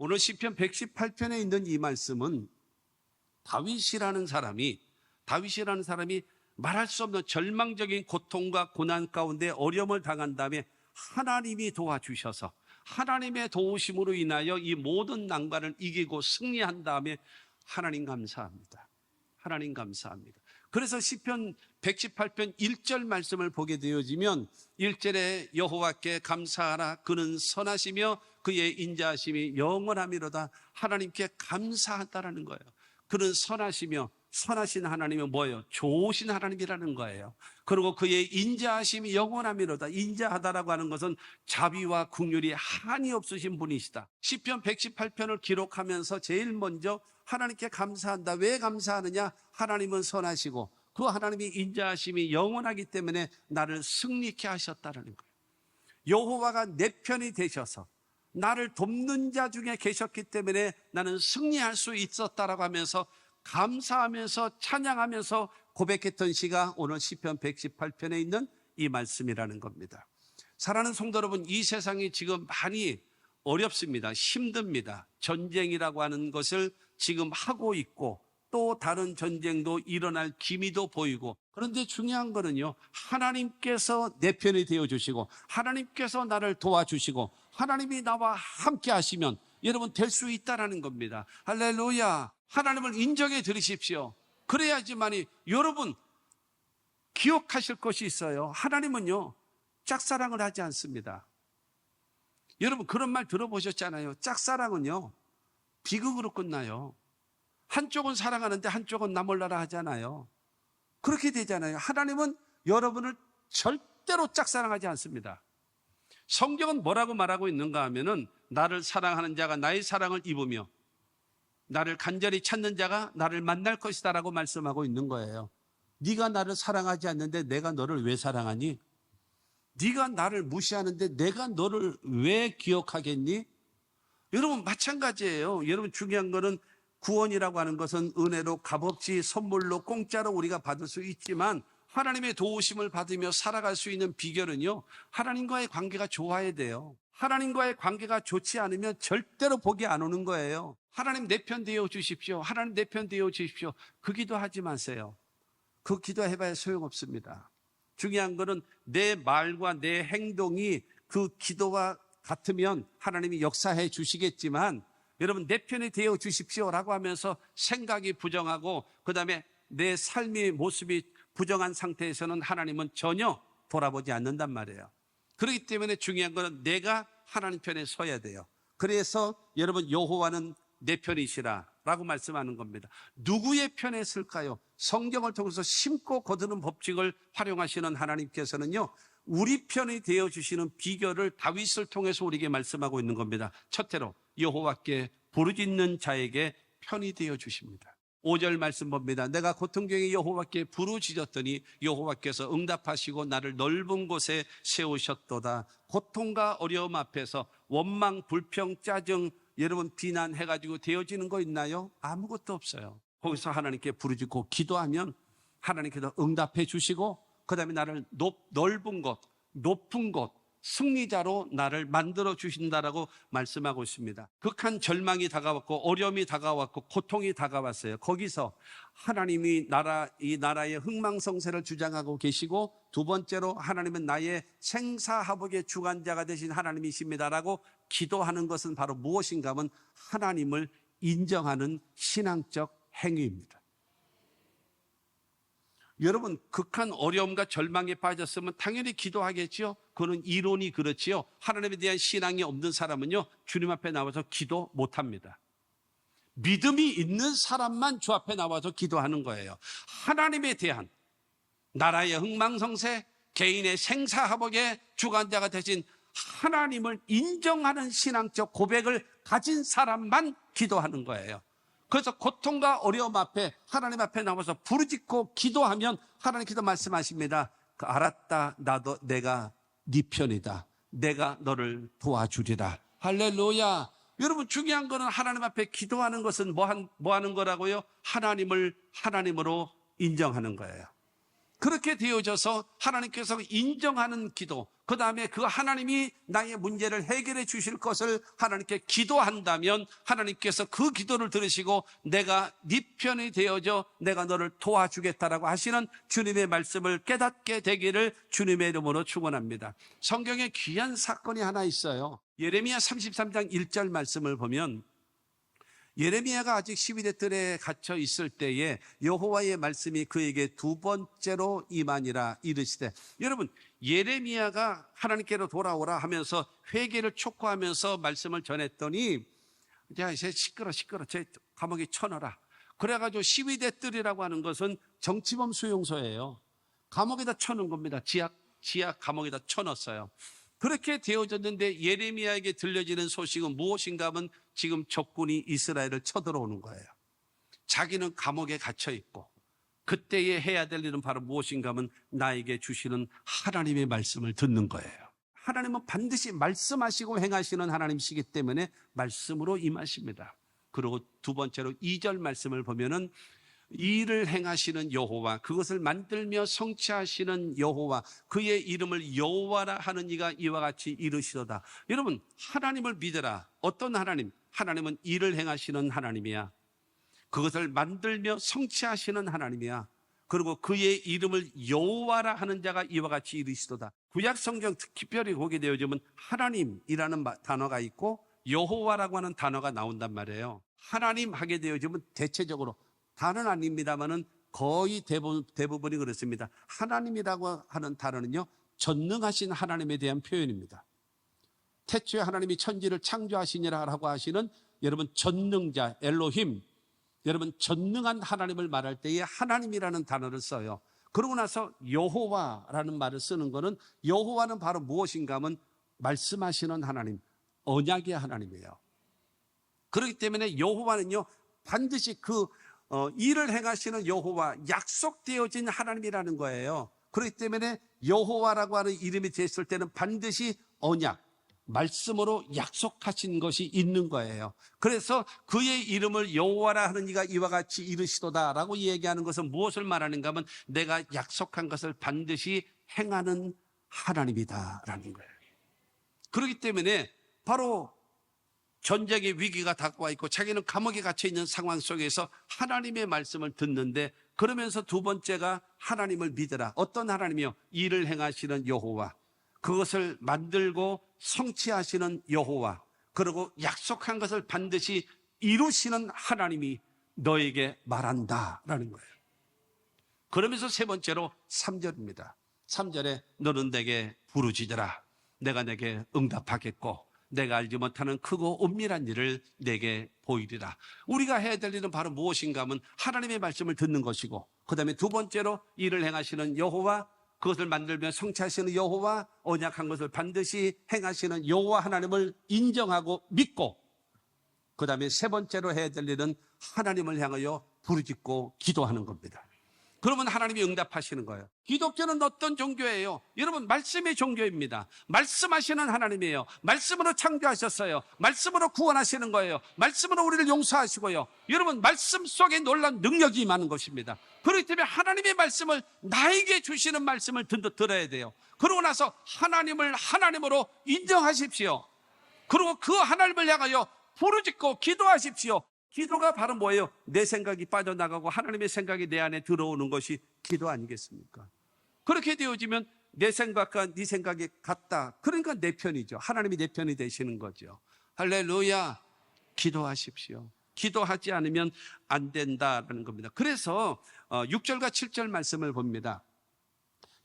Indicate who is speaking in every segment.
Speaker 1: 오늘 시편 118편에 있는 이 말씀은 다윗이라는 사람이 말할 수 없는 절망적인 고통과 고난 가운데 어려움을 당한 다음에 하나님이 도와주셔서 하나님의 도우심으로 인하여 이 모든 난관을 이기고 승리한 다음에 하나님 감사합니다. 하나님 감사합니다. 그래서 시편 118편 1절 말씀을 보게 되어지면 1절에 여호와께 감사하라 그는 선하시며 그의 인자하심이 영원하미로다. 하나님께 감사하다라는 거예요. 그는 선하시며 선하신 하나님은 뭐예요? 좋으신 하나님이라는 거예요. 그리고 그의 인자하심이 영원하미로다. 인자하다라고 하는 것은 자비와 긍휼이 한이 없으신 분이시다. 시편 118편을 기록하면서 제일 먼저 하나님께 감사한다. 왜 감사하느냐? 하나님은 선하시고 그 하나님이 인자하심이 영원하기 때문에 나를 승리케 하셨다는 거예요. 여호와가 내 편이 되셔서 나를 돕는 자 중에 계셨기 때문에 나는 승리할 수 있었다라고 하면서 감사하면서 찬양하면서 고백했던 시가 오늘 시편 118편에 있는 이 말씀이라는 겁니다. 사랑하는 성도 여러분, 이 세상이 지금 많이 어렵습니다. 힘듭니다. 전쟁이라고 하는 것을 지금 하고 있고 또 다른 전쟁도 일어날 기미도 보이고, 그런데 중요한 거는요, 하나님께서 내 편이 되어주시고 하나님께서 나를 도와주시고 하나님이 나와 함께 하시면 여러분 될 수 있다는 겁니다. 할렐루야. 하나님을 인정해 드리십시오. 그래야지만이 여러분 기억하실 것이 있어요. 하나님은요 짝사랑을 하지 않습니다. 여러분 그런 말 들어보셨잖아요. 짝사랑은요 비극으로 끝나요. 한쪽은 사랑하는데 한쪽은 나 몰라라 하잖아요. 그렇게 되잖아요. 하나님은 여러분을 절대로 짝사랑하지 않습니다. 성경은 뭐라고 말하고 있는가 하면은 나를 사랑하는 자가 나의 사랑을 입으며 나를 간절히 찾는 자가 나를 만날 것이다 라고 말씀하고 있는 거예요. 네가 나를 사랑하지 않는데 내가 너를 왜 사랑하니? 네가 나를 무시하는데 내가 너를 왜 기억하겠니? 여러분 마찬가지예요. 여러분 중요한 거는 구원이라고 하는 것은 은혜로 값없이 선물로 공짜로 우리가 받을 수 있지만 하나님의 도우심을 받으며 살아갈 수 있는 비결은요, 하나님과의 관계가 좋아야 돼요. 하나님과의 관계가 좋지 않으면 절대로 복이 안 오는 거예요. 하나님 내 편 되어 주십시오. 하나님 내 편 되어 주십시오. 그 기도하지 마세요. 그 기도해봐야 소용없습니다. 중요한 거는 내 말과 내 행동이 그 기도와 같으면 하나님이 역사해 주시겠지만, 여러분 내 편이 되어 주십시오라고 하면서 생각이 부정하고 그 다음에 내 삶의 모습이 부정한 상태에서는 하나님은 전혀 돌아보지 않는단 말이에요. 그렇기 때문에 중요한 것은 내가 하나님 편에 서야 돼요. 그래서 여러분 여호와는 내 편이시라 라고 말씀하는 겁니다. 누구의 편에 설까요? 성경을 통해서 심고 거두는 법칙을 활용하시는 하나님께서는요, 우리 편이 되어주시는 비결을 다윗을 통해서 우리에게 말씀하고 있는 겁니다. 첫째로 여호와께 부르짖는 자에게 편이 되어주십니다. 5절 말씀 봅니다. 내가 고통 중에 여호와께 부르짖었더니 여호와께서 응답하시고 나를 넓은 곳에 세우셨도다. 고통과 어려움 앞에서 원망, 불평, 짜증, 여러분 비난해가지고 되어지는 거 있나요? 아무것도 없어요. 거기서 하나님께 부르짖고 기도하면 하나님께서 응답해 주시고 그 다음에 나를 넓은 곳, 높은 곳, 승리자로 나를 만들어 주신다라고 말씀하고 있습니다. 극한 절망이 다가왔고 어려움이 다가왔고 고통이 다가왔어요. 거기서 하나님이 이 나라의 흥망성쇠를 주장하고 계시고, 두 번째로 하나님은 나의 생사화복의 주관자가 되신 하나님이십니다라고 기도하는 것은 바로 무엇인가 하면 하나님을 인정하는 신앙적 행위입니다. 여러분 극한 어려움과 절망에 빠졌으면 당연히 기도하겠죠. 그거는 이론이 그렇지요. 하나님에 대한 신앙이 없는 사람은요 주님 앞에 나와서 기도 못합니다. 믿음이 있는 사람만 주 앞에 나와서 기도하는 거예요. 하나님에 대한 나라의 흥망성쇠, 개인의 생사화복의 주관자가 되신 하나님을 인정하는 신앙적 고백을 가진 사람만 기도하는 거예요. 그래서 고통과 어려움 앞에 하나님 앞에 나와서 부르짖고 기도하면 하나님께서 말씀하십니다. 알았다. 내가 네 편이다. 내가 너를 도와주리라. 할렐루야. 여러분 중요한 거는 하나님 앞에 기도하는 것은 뭐 하는 거라고요? 하나님을 하나님으로 인정하는 거예요. 그렇게 되어져서 하나님께서 인정하는 기도, 그 다음에 그 하나님이 나의 문제를 해결해 주실 것을 하나님께 기도한다면 하나님께서 그 기도를 들으시고 내가 네 편이 되어져 내가 너를 도와주겠다라고 하시는 주님의 말씀을 깨닫게 되기를 주님의 이름으로 축원합니다. 성경에 귀한 사건이 하나 있어요. 예레미야 33장 1절 말씀을 보면 예레미야가 아직 12대 뜰에 갇혀 있을 때에 여호와의 말씀이 그에게 두 번째로 임하니라 이르시되, 여러분 예레미야가 하나님께로 돌아오라 하면서 회개를 촉구하면서 말씀을 전했더니 야 이제 시끄러 제 감옥에 쳐넣어라. 그래가지고 12대 뜰이라고 하는 것은 정치범 수용소예요. 감옥에다 쳐넣은 겁니다. 지하 감옥에다 쳐넣었어요. 그렇게 되어졌는데 예레미야에게 들려지는 소식은 무엇인가 하면 지금 적군이 이스라엘을 쳐들어오는 거예요. 자기는 감옥에 갇혀 있고 그때에 해야 될 일은 바로 무엇인가 하면 나에게 주시는 하나님의 말씀을 듣는 거예요. 하나님은 반드시 말씀하시고 행하시는 하나님이시기 때문에 말씀으로 임하십니다. 그리고 두 번째로 2절 말씀을 보면은 일을 행하시는 여호와, 그것을 만들며 성취하시는 여호와, 그의 이름을 여호와라 하는 이가 이와 같이 이르시도다. 여러분 하나님을 믿으라. 어떤 하나님? 하나님은 일을 행하시는 하나님이야. 그것을 만들며 성취하시는 하나님이야. 그리고 그의 이름을 여호와라 하는 자가 이와 같이 이르시도다. 구약 성경 특별히 보게 되어지면 하나님이라는 단어가 있고 여호와라고 하는 단어가 나온단 말이에요. 하나님 하게 되어지면 대체적으로 다는 아닙니다만은 거의 대부분이 그렇습니다. 하나님이라고 하는 단어는요, 전능하신 하나님에 대한 표현입니다. 태초에 하나님이 천지를 창조하시니라라고 하시는 여러분 전능자 엘로힘, 여러분 전능한 하나님을 말할 때에 하나님이라는 단어를 써요. 그러고 나서 여호와라는 말을 쓰는 것은 여호와는 바로 무엇인가 하면 말씀하시는 하나님, 언약의 하나님이에요. 그렇기 때문에 여호와는요 반드시 그 일을 행하시는 여호와, 약속되어진 하나님이라는 거예요. 그렇기 때문에 여호와라고 하는 이름이 됐을 때는 반드시 언약, 말씀으로 약속하신 것이 있는 거예요. 그래서 그의 이름을 여호와라 하는 이가 이와 같이 이르시도다라고 얘기하는 것은 무엇을 말하는가 하면 내가 약속한 것을 반드시 행하는 하나님이다라는 거예요. 그렇기 때문에 바로 전쟁의 위기가 다가와 있고 자기는 감옥에 갇혀 있는 상황 속에서 하나님의 말씀을 듣는데, 그러면서 두 번째가 하나님을 믿으라. 어떤 하나님이요? 일을 행하시는 여호와, 그것을 만들고 성취하시는 여호와, 그리고 약속한 것을 반드시 이루시는 하나님이 너에게 말한다라는 거예요. 그러면서 세 번째로 3절입니다. 3절에 너는 내게 부르짖으라. 내가 내게 응답하겠고 내가 알지 못하는 크고 은밀한 일을 내게 보이리라. 우리가 해야 될 일은 바로 무엇인가 하면 하나님의 말씀을 듣는 것이고, 그 다음에 두 번째로 일을 행하시는 여호와, 그것을 만들며 성취하시는 여호와, 언약한 것을 반드시 행하시는 여호와 하나님을 인정하고 믿고, 그 다음에 세 번째로 해야 될 일은 하나님을 향하여 부르짖고 기도하는 겁니다. 그러면 하나님이 응답하시는 거예요. 기독교는 어떤 종교예요? 여러분 말씀의 종교입니다. 말씀하시는 하나님이에요. 말씀으로 창조하셨어요. 말씀으로 구원하시는 거예요. 말씀으로 우리를 용서하시고요. 여러분 말씀 속에 놀라운 능력이 임하는 것입니다. 그렇기 때문에 하나님의 말씀을, 나에게 주시는 말씀을 들어야 돼요. 그러고 나서 하나님을 하나님으로 인정하십시오. 그리고 그 하나님을 향하여 부르짖고 기도하십시오. 기도가 바로 뭐예요? 내 생각이 빠져나가고 하나님의 생각이 내 안에 들어오는 것이 기도 아니겠습니까? 그렇게 되어지면 내 생각과 네 생각이 같다. 그러니까 내 편이죠. 하나님이 내 편이 되시는 거죠. 할렐루야. 기도하십시오. 기도하지 않으면 안 된다는 겁니다. 그래서 6절과 7절 말씀을 봅니다.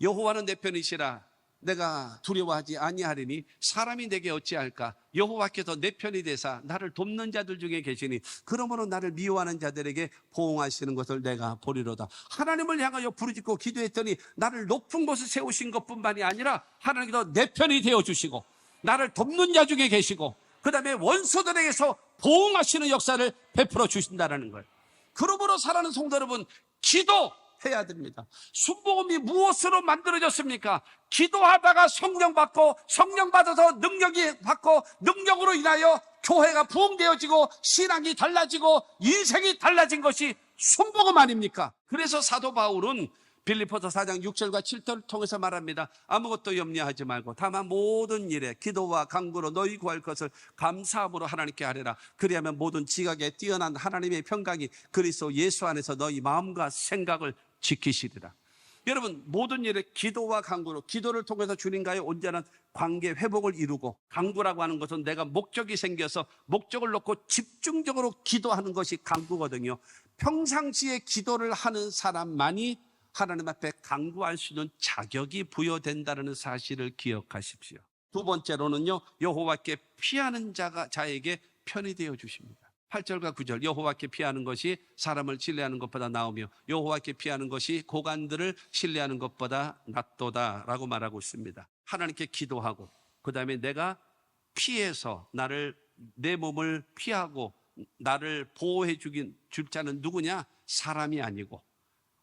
Speaker 1: 여호와는 내 편이시라. 내가 두려워하지 아니하리니 사람이 내게 어찌할까? 여호와께서 내 편이 되사 나를 돕는 자들 중에 계시니 그러므로 나를 미워하는 자들에게 보응하시는 것을 내가 보리로다. 하나님을 향하여 부르짖고 기도했더니 나를 높은 곳에 세우신 것뿐만이 아니라 하나님께서 내 편이 되어주시고 나를 돕는 자 중에 계시고 그 다음에 원수들에게서 보응하시는 역사를 베풀어 주신다는 거예요. 그러므로 사랑하는 성도 여러분, 기도해야 됩니다. 순복음이 무엇으로 만들어졌습니까? 기도하다가 성령 받고, 성령 받아서 능력이 받고, 능력으로 인하여 교회가 부흥되어지고 신앙이 달라지고 인생이 달라진 것이 순복음 아닙니까? 그래서 사도 바울은 빌립보서 4장 6절과 7절을 통해서 말합니다. 아무것도 염려하지 말고 다만 모든 일에 기도와 간구로 너희 구할 것을 감사함으로 하나님께 아뢰라. 그리하면 모든 지각에 뛰어난 하나님의 평강이 그리스도 예수 안에서 너희 마음과 생각을 지키시리라. 여러분, 모든 일에 기도와 간구로, 기도를 통해서 주님과의 온전한 관계 회복을 이루고, 간구라고 하는 것은 내가 목적이 생겨서 목적을 놓고 집중적으로 기도하는 것이 간구거든요. 평상시에 기도를 하는 사람만이 하나님 앞에 간구할 수 있는 자격이 부여된다는 사실을 기억하십시오. 두 번째로는요, 여호와께 피하는 자에게 편이 되어 주십니다. 8절과 9절, 여호와께 피하는 것이 사람을 신뢰하는 것보다 나으며 여호와께 피하는 것이 고관들을 신뢰하는 것보다 낫도다 라고 말하고 있습니다. 하나님께 기도하고 그 다음에 내가 피해서 내 몸을 피하고 나를 보호해 줄 자는 누구냐? 사람이 아니고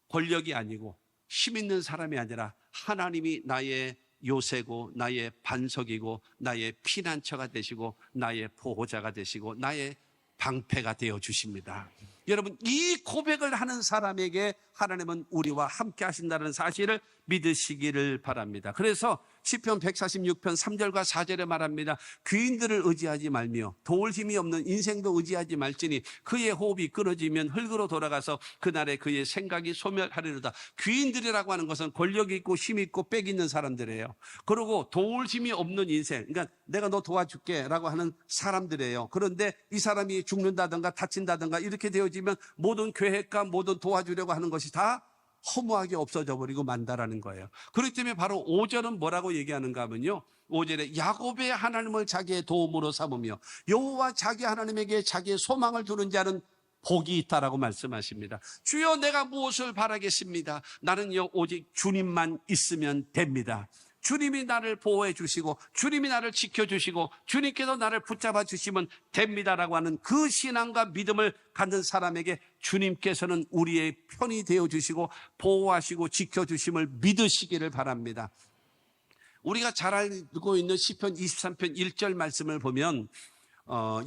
Speaker 1: 권력이 아니고 힘 있는 사람이 아니라 하나님이 나의 요새고 나의 반석이고 나의 피난처가 되시고 나의 보호자가 되시고 나의 방패가 되어 주십니다. 여러분, 이 고백을 하는 사람에게 하나님은 우리와 함께 하신다는 사실을 믿으시기를 바랍니다. 그래서 시편 146편 3절과 4절에 말합니다. 귀인들을 의지하지 말며 도울 힘이 없는 인생도 의지하지 말지니 그의 호흡이 끊어지면 흙으로 돌아가서 그날에 그의 생각이 소멸하리로다. 귀인들이라고 하는 것은 권력이 있고 힘이 있고 빽 있는 사람들이에요. 그리고 도울 힘이 없는 인생, 그러니까 내가 너 도와줄게 라고 하는 사람들이에요. 그런데 이 사람이 죽는다든가 다친다든가 이렇게 되어지면 모든 계획과 모든 도와주려고 하는 것이 다 허무하게 없어져 버리고 만다라는 거예요. 그렇기 때문에 바로 5절은 뭐라고 얘기하는가 하면요, 5절에 야곱의 하나님을 자기의 도움으로 삼으며 여호와 자기 하나님에게 자기의 소망을 두는 자는 복이 있다라고 말씀하십니다. 주여, 내가 무엇을 바라겠습니다. 나는요 오직 주님만 있으면 됩니다. 주님이 나를 보호해 주시고 주님이 나를 지켜주시고 주님께서 나를 붙잡아 주시면 됩니다라고 하는 그 신앙과 믿음을 갖는 사람에게 주님께서는 우리의 편이 되어 주시고 보호하시고 지켜주심을 믿으시기를 바랍니다. 우리가 잘 알고 있는 시편 23편 1절 말씀을 보면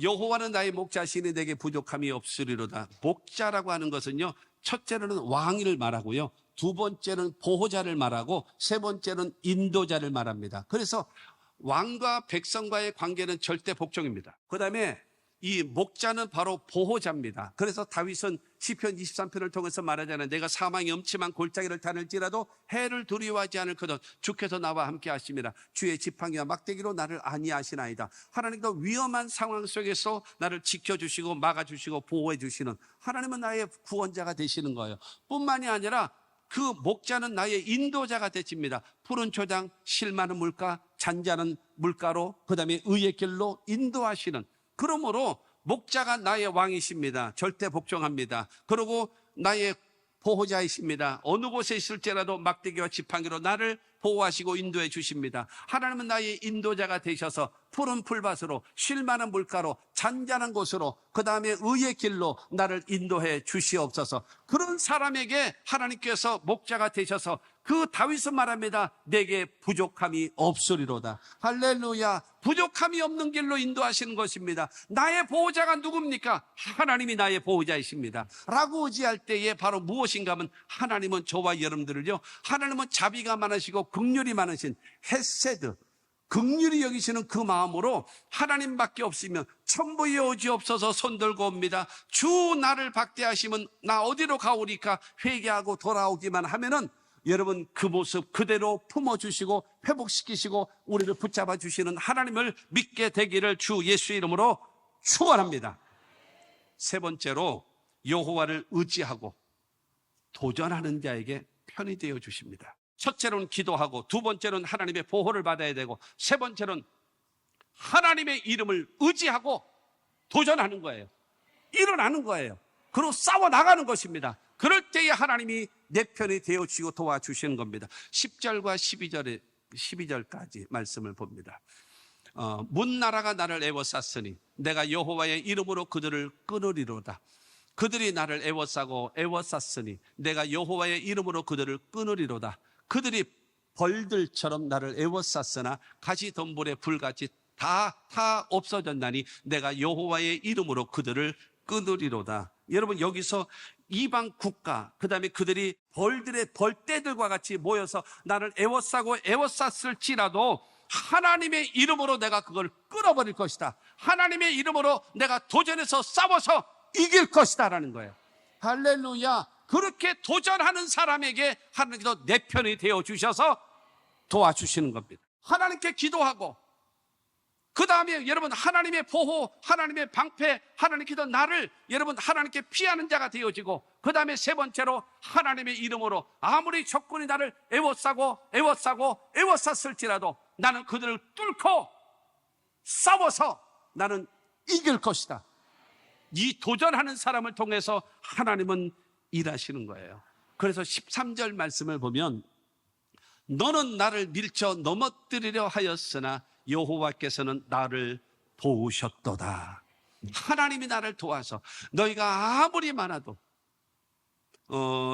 Speaker 1: 여호와는 나의 목자시니 내게 부족함이 없으리로다. 목자라고 하는 것은요, 첫째로는 왕위를 말하고요, 두 번째는 보호자를 말하고 세 번째는 인도자를 말합니다. 그래서 왕과 백성과의 관계는 절대 복종입니다. 그 다음에 이 목자는 바로 보호자입니다. 그래서 다윗은 시편 23편을 통해서 말하잖아요. 내가 사망의 엄침한 골짜기를 다닐지라도 해를 두려워하지 않을거든 주께서 나와 함께 하심이라. 주의 지팡이와 막대기로 나를 안위하시나이다. 하나님도 위험한 상황 속에서 나를 지켜주시고 막아주시고 보호해 주시는 하나님은 나의 구원자가 되시는 거예요. 뿐만이 아니라 그 목자는 나의 인도자가 되십니다. 푸른 초장, 실 많은 물가, 잔잔한 물가로 그 다음에 의의 길로 인도하시는, 그러므로 목자가 나의 왕이십니다. 절대 복종합니다. 그리고 나의 보호자이십니다. 어느 곳에 있을지라도 막대기와 지팡이로 나를 보호하시고 인도해 주십니다. 하나님은 나의 인도자가 되셔서 푸른 풀밭으로 쉴 만한 물가로 잔잔한 곳으로 그 다음에 의의 길로 나를 인도해 주시옵소서. 그런 사람에게 하나님께서 목자가 되셔서 그 다윗은 말합니다. 내게 부족함이 없으리로다. 할렐루야. 부족함이 없는 길로 인도하시는 것입니다. 나의 보호자가 누굽니까? 하나님이 나의 보호자이십니다 라고 의지할 때에 바로 무엇인가 하면 하나님은 저와 여러분들을요, 하나님은 자비가 많으시고 긍휼이 많으신 헤세드, 긍휼히 여기시는 그 마음으로 하나님밖에 없으면 천부의 오지 없어서 손들고 옵니다. 주 나를 박대하시면 나 어디로 가오리까 회개하고 돌아오기만 하면은 여러분 그 모습 그대로 품어주시고 회복시키시고 우리를 붙잡아 주시는 하나님을 믿게 되기를 주 예수의 이름으로 축원합니다. 세 번째로 여호와를 의지하고 도전하는 자에게 편이 되어 주십니다. 첫째로는 기도하고 두 번째로는 하나님의 보호를 받아야 되고 세 번째로는 하나님의 이름을 의지하고 도전하는 거예요. 일어나는 거예요. 그리고 싸워 나가는 것입니다. 그럴 때에 하나님이 내 편이 되어주시고 도와주시는 겁니다. 10절과 12절까지 말씀을 봅니다. 문나라가 나를 애워쌌으니 내가 여호와의 이름으로 그들을 끊으리로다. 그들이 나를 애워쌌으니 내가 여호와의 이름으로 그들을 끊으리로다. 그들이 벌들처럼 나를 애워쌌으나 가시덤불의 불같이 다 없어졌나니 내가 여호와의 이름으로 그들을 끊으리로다. 여러분, 여기서 이방 국가, 그 다음에 그들이 벌들의 벌떼들과 같이 모여서 나를 애워싸고 애워쌌을지라도 하나님의 이름으로 내가 그걸 끊어버릴 것이다. 하나님의 이름으로 내가 도전해서 싸워서 이길 것이다 라는 거예요. 할렐루야. 그렇게 도전하는 사람에게 하나님께서 내 편이 되어주셔서 도와주시는 겁니다. 하나님께 기도하고, 그 다음에 여러분 하나님의 보호, 하나님의 방패, 하나님께서 나를 여러분 하나님께 피하는 자가 되어지고, 그 다음에 세 번째로 하나님의 이름으로 아무리 적군이 나를 애워쌌을지라도 나는 그들을 뚫고 싸워서 나는 이길 것이다. 이 도전하는 사람을 통해서 하나님은 일하시는 거예요. 그래서 13절 말씀을 보면 너는 나를 밀쳐 넘어뜨리려 하였으나 여호와께서는 나를 도우셨도다. 하나님이 나를 도와서 너희가 아무리 많아도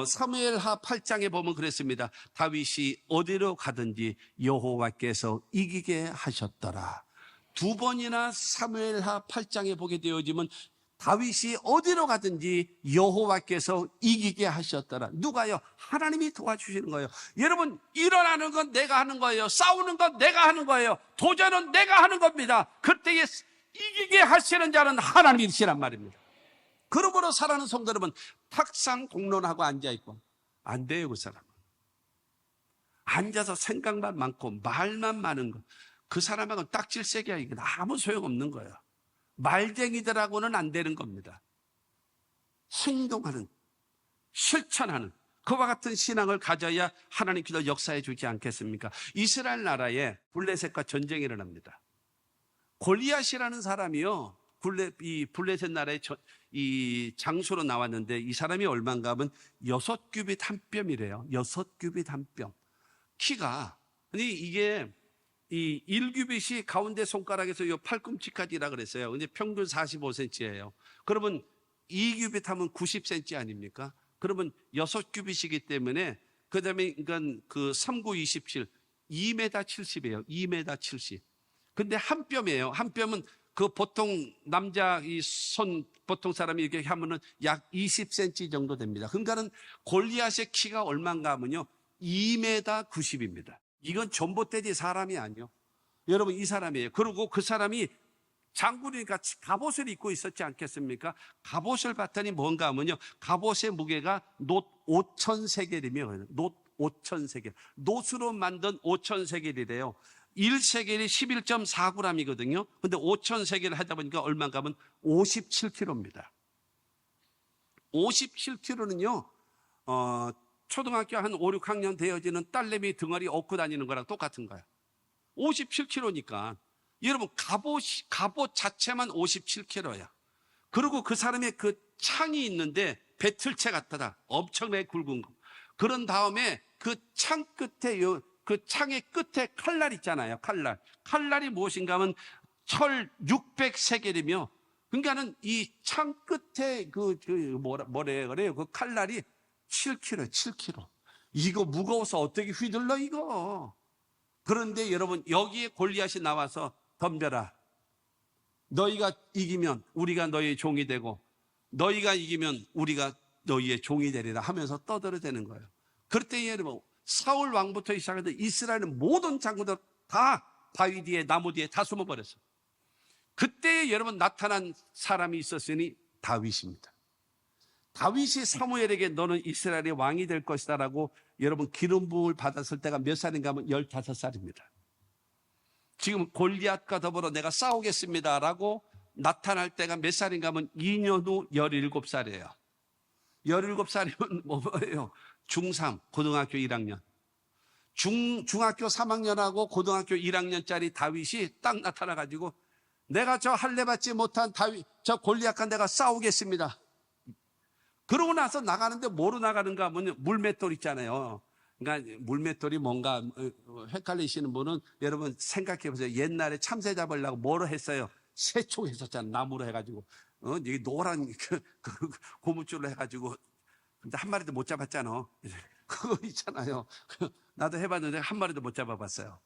Speaker 1: 사무엘하 8장에 보면 그랬습니다. 다윗이 어디로 가든지 여호와께서 이기게 하셨더라. 두 번이나 사무엘하 8장에 보게 되어지면 다윗이 어디로 가든지 여호와께서 이기게 하셨더라. 누가요? 하나님이 도와주시는 거예요. 여러분, 일어나는 건 내가 하는 거예요. 싸우는 건 내가 하는 거예요. 도전은 내가 하는 겁니다. 그때에 이기게 하시는 자는 하나님이시란 말입니다. 그러므로 사랑하는 성도 여러분, 탁상 공론하고 앉아있고 안 돼요. 그 사람은 앉아서 생각만 많고 말만 많은 거, 그 사람하고는 딱질색이야. 이게 아무 소용없는 거예요. 말쟁이들하고는 안 되는 겁니다. 행동하는, 실천하는 그와 같은 신앙을 가져야 하나님께서 역사해 주지 않겠습니까? 이스라엘 나라에 블레셋과 전쟁이 일어납니다. 골리앗이라는 사람이요, 이 블레셋 나라의 이 장수로 나왔는데, 이 사람이 얼마인가 하면 6규빗 한 뼘이래요. 6규빗 한 뼘. 키가, 아니 이게 이 1규빗이 가운데 손가락에서 요 팔꿈치까지라 그랬어요. 근데 평균 45cm예요. 그러면 2규빗 하면 90cm 아닙니까? 그러면 6규빗이기 때문에, 그 다음에 그 3구 27, 2m 70이에요. 2m 70. 근데 한 뼘이에요. 한 뼘은 그 보통 남자 이 손 보통 사람이 이렇게 하면은 약 20cm 정도 됩니다. 그러니까는 골리앗의 키가 얼마인가 하면요 2m 90입니다. 이건 전봇대지 사람이 아니요. 여러분, 이 사람이에요. 그리고 그 사람이 장군이니까 갑옷을 입고 있었지 않겠습니까? 갑옷을 봤더니 뭔가 하면요, 갑옷의 무게가 놋 5,000세겔이며, 놋 5,000세겔. 놋으로 만든 5,000세겔이래요. 1세겔이 11.4g이거든요. 근데 5,000세겔을 하다 보니까 얼마인가 하면 57kg입니다. 57kg는요, 초등학교 한 5, 6학년 되어지는 딸내미 등어리 업고 다니는 거랑 똑같은 거야. 57kg니까. 여러분, 갑옷 자체만 57kg야. 그리고 그 사람의 그 창이 있는데 배틀채 같다. 엄청나게 굵은 거. 그런 다음에 그 창 끝에, 그 창의 끝에 칼날 있잖아요. 칼날이 무엇인가 하면 철 600세겔이며, 그러니까는 이 창 끝에 뭐라 그래요? 그 칼날이 7kg. 이거 무거워서 어떻게 휘둘러, 이거. 그런데 여러분, 여기에 골리앗이 나와서 덤벼라. 너희가 이기면 우리가 너희의 종이 되고, 너희가 이기면 우리가 너희의 종이 되리라 하면서 떠들어대는 거예요. 그럴 때 여러분, 사울 왕부터 시작해서 이스라엘의 모든 장군들 다 바위 뒤에, 나무 뒤에 다 숨어버렸어요. 그때 여러분 나타난 사람이 있었으니 다윗입니다. 다윗이 사무엘에게 너는 이스라엘의 왕이 될 것이다 라고 여러분 기름 부음을 받았을 때가 몇 살인가 하면 15살입니다. 지금 골리앗과 더불어 내가 싸우겠습니다 라고 나타날 때가 몇 살인가 하면 2년 후 17살이에요. 17살이면 뭐예요? 중3, 고등학교 1학년. 중학교 3학년하고 고등학교 1학년짜리 다윗이 딱 나타나가지고 내가 저 할례 받지 못한 저 골리앗과 내가 싸우겠습니다. 그러고 나서 나가는데 뭐로 나가는가 하면 물맷돌 있잖아요. 그러니까 물맷돌이 뭔가 헷갈리시는 분은 여러분 생각해 보세요. 옛날에 참새 잡으려고 뭐로 했어요? 새총 했었잖아요. 나무로 해가지고 여기 노란 고무줄로 해가지고. 근데 한 마리도 못 잡았잖아. 그거 있잖아요. 나도 해봤는데 한 마리도 못 잡아봤어요.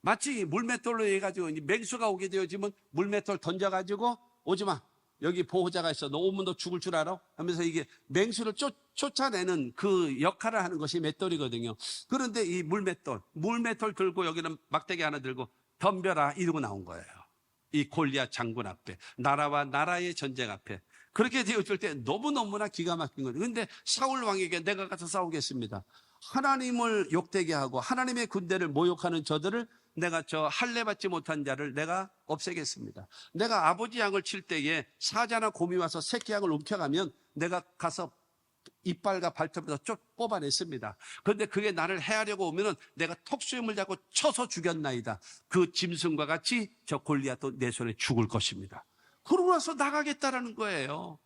Speaker 1: 마치 물맷돌로 해가지고 맹수가 오게 되어지면 물맷돌 던져가지고 오지마. 여기 보호자가 있어. 너 오면 너 죽을 줄 알아? 하면서 이게 맹수를 쫓아내는 그 역할을 하는 것이 맷돌이거든요. 그런데 이 물맷돌 들고 여기는 막대기 하나 들고 덤벼라 이러고 나온 거예요. 이 골리앗 장군 앞에, 나라와 나라의 전쟁 앞에. 그렇게 되어질 때 너무너무나 기가 막힌 거예요. 그런데 사울 왕에게 내가 가서 싸우겠습니다. 하나님을 욕되게 하고 하나님의 군대를 모욕하는 저들을 내가 저 할례 받지 못한 자를 내가 없애겠습니다. 내가 아버지 양을 칠 때에 사자나 곰이 와서 새끼 양을 움켜가면 내가 가서 이빨과 발톱에서 쭉 뽑아냈습니다. 그런데 그게 나를 해하려고 오면은 내가 턱수염을 잡고 쳐서 죽였나이다. 그 짐승과 같이 저 골리앗도 내 손에 죽을 것입니다. 그러고 나서 나가겠다라는 거예요.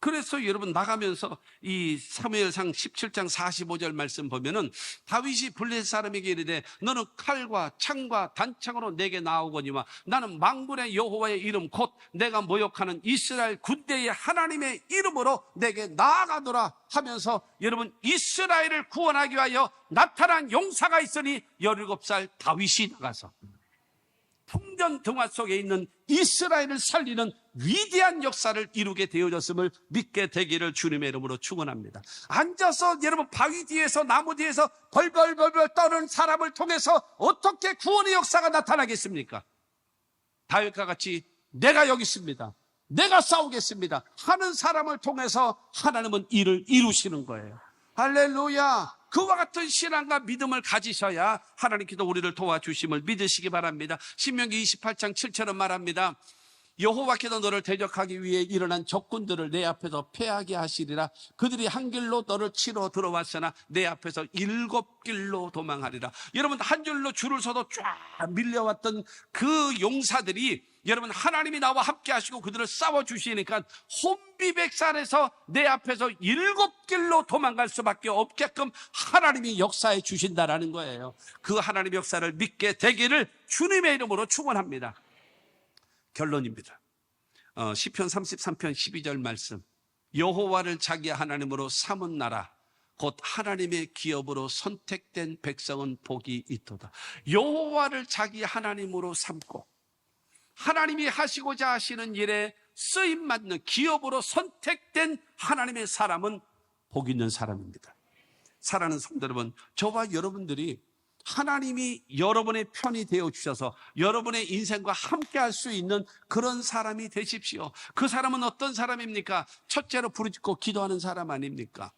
Speaker 1: 그래서 여러분 나가면서 이 사무엘상 17장 45절 말씀 보면은 다윗이 블레셋 사람에게 이르되 너는 칼과 창과 단창으로 내게 나오거니와 나는 만군의 여호와의 이름 곧 내가 모욕하는 이스라엘 군대의 하나님의 이름으로 내게 나아가노라 하면서 여러분 이스라엘을 구원하기 위하여 나타난 용사가 있으니 17살 다윗이 나가서 풍전 등화 속에 있는 이스라엘을 살리는 위대한 역사를 이루게 되어졌음을 믿게 되기를 주님의 이름으로 축원합니다. 앉아서 여러분 바위 뒤에서 나무 뒤에서 벌벌벌벌 떠는 사람을 통해서 어떻게 구원의 역사가 나타나겠습니까? 다윗과 같이 내가 여기 있습니다, 내가 싸우겠습니다 하는 사람을 통해서 하나님은 일을 이루시는 거예요. 할렐루야. 그와 같은 신앙과 믿음을 가지셔야 하나님께서 우리를 도와주심을 믿으시기 바랍니다. 신명기 28장 7절은 말합니다. 여호와께서 너를 대적하기 위해 일어난 적군들을 내 앞에서 패하게 하시리라. 그들이 한 길로 너를 치러 들어왔으나 내 앞에서 7길로 도망하리라. 여러분 한 줄로 줄을 서도 쫙 밀려왔던 그 용사들이 여러분 하나님이 나와 함께 하시고 그들을 싸워주시니까 혼비백산에서 내 앞에서 7길로 도망갈 수밖에 없게끔 하나님이 역사해 주신다라는 거예요. 그 하나님의 역사를 믿게 되기를 주님의 이름으로 축원합니다. 결론입니다. 시편 33편 12절 말씀, 여호와를 자기 하나님으로 삼은 나라 곧 하나님의 기업으로 선택된 백성은 복이 있도다. 여호와를 자기 하나님으로 삼고 하나님이 하시고자 하시는 일에 쓰임맞는 기업으로 선택된 하나님의 사람은 복 있는 사람입니다. 사랑하는 성도 여러분, 저와 여러분들이 하나님이 여러분의 편이 되어주셔서 여러분의 인생과 함께 할 수 있는 그런 사람이 되십시오. 그 사람은 어떤 사람입니까? 첫째로 부르짖고 기도하는 사람 아닙니까?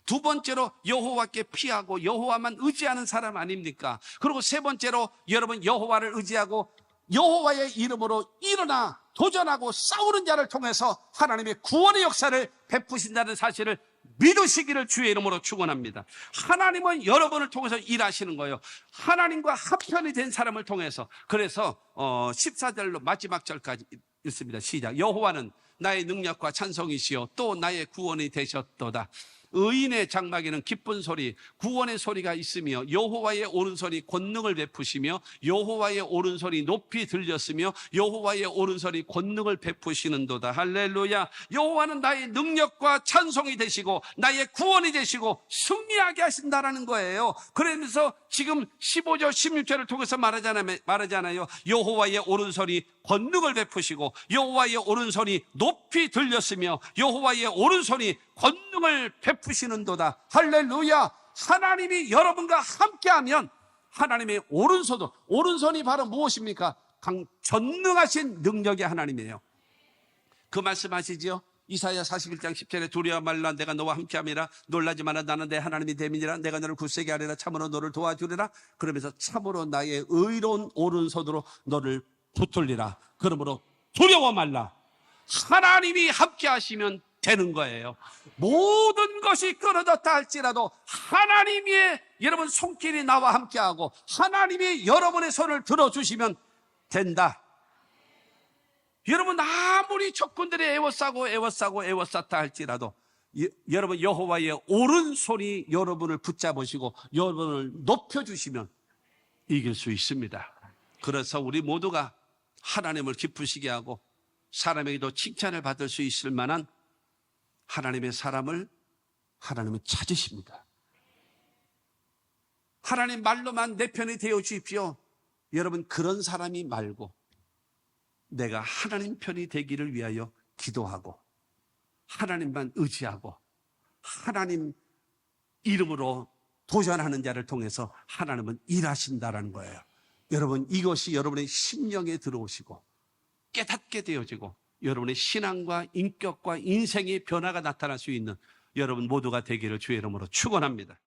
Speaker 1: 두 번째로 여호와께 피하고 여호와만 의지하는 사람 아닙니까? 그리고 세 번째로 여러분 여호와를 의지하고 여호와의 이름으로 일어나 도전하고 싸우는 자를 통해서 하나님의 구원의 역사를 베푸신다는 사실을 믿으시기를 주의 이름으로 축원합니다. 하나님은 여러분을 통해서 일하시는 거예요. 하나님과 합편이 된 사람을 통해서. 그래서 14절로 마지막 절까지 읽습니다. 시작. 여호와는 나의 능력과 찬송이시요 또 나의 구원이 되셨도다. 의인의 장막에는 기쁜 소리, 구원의 소리가 있으며 여호와의 오른손이 권능을 베푸시며 여호와의 오른손이 높이 들렸으며 여호와의 오른손이 권능을 베푸시는도다. 할렐루야. 여호와는 나의 능력과 찬송이 되시고 나의 구원이 되시고 승리하게 하신다라는 거예요. 그러면서 지금 15절 16절을 통해서 말하잖아요. 여호와의 오른손이 권능을 베푸시고 여호와의 오른손이 높이 들렸으며 여호와의 오른손이 권능을 베푸시는도다. 할렐루야. 하나님이 여러분과 함께하면 하나님의 오른손이 바로 무엇입니까? 전능하신 능력의 하나님이에요. 그 말씀하시지요. 이사야 41장 10절에 두려워 말라 내가 너와 함께함이라 놀라지 마라 나는 내 하나님이 됨이니라 내가 너를 굳세게 하리라 참으로 너를 도와주리라 그러면서 참으로 나의 의로운 오른손으로 너를 붙들리라. 그러므로 두려워 말라. 하나님이 함께 하시면 되는 거예요. 모든 것이 끊어졌다 할지라도 하나님의 여러분 손길이 나와 함께하고 하나님이 여러분의 손을 들어주시면 된다. 여러분 아무리 적군들이 애워싸다 할지라도 여러분 여호와의 오른손이 여러분을 붙잡으시고 여러분을 높여주시면 이길 수 있습니다. 그래서 우리 모두가 하나님을 기쁘시게 하고 사람에게도 칭찬을 받을 수 있을 만한 하나님의 사람을 하나님은 찾으십니다. 하나님 말로만 내 편이 되어 주십시오. 여러분 그런 사람이 말고 내가 하나님 편이 되기를 위하여 기도하고 하나님만 의지하고 하나님 이름으로 도전하는 자를 통해서 하나님은 일하신다라는 거예요. 여러분, 이것이 여러분의 심령에 들어오시고 깨닫게 되어지고 여러분의 신앙과 인격과 인생의 변화가 나타날 수 있는 여러분 모두가 되기를 주의 이름으로 축원합니다.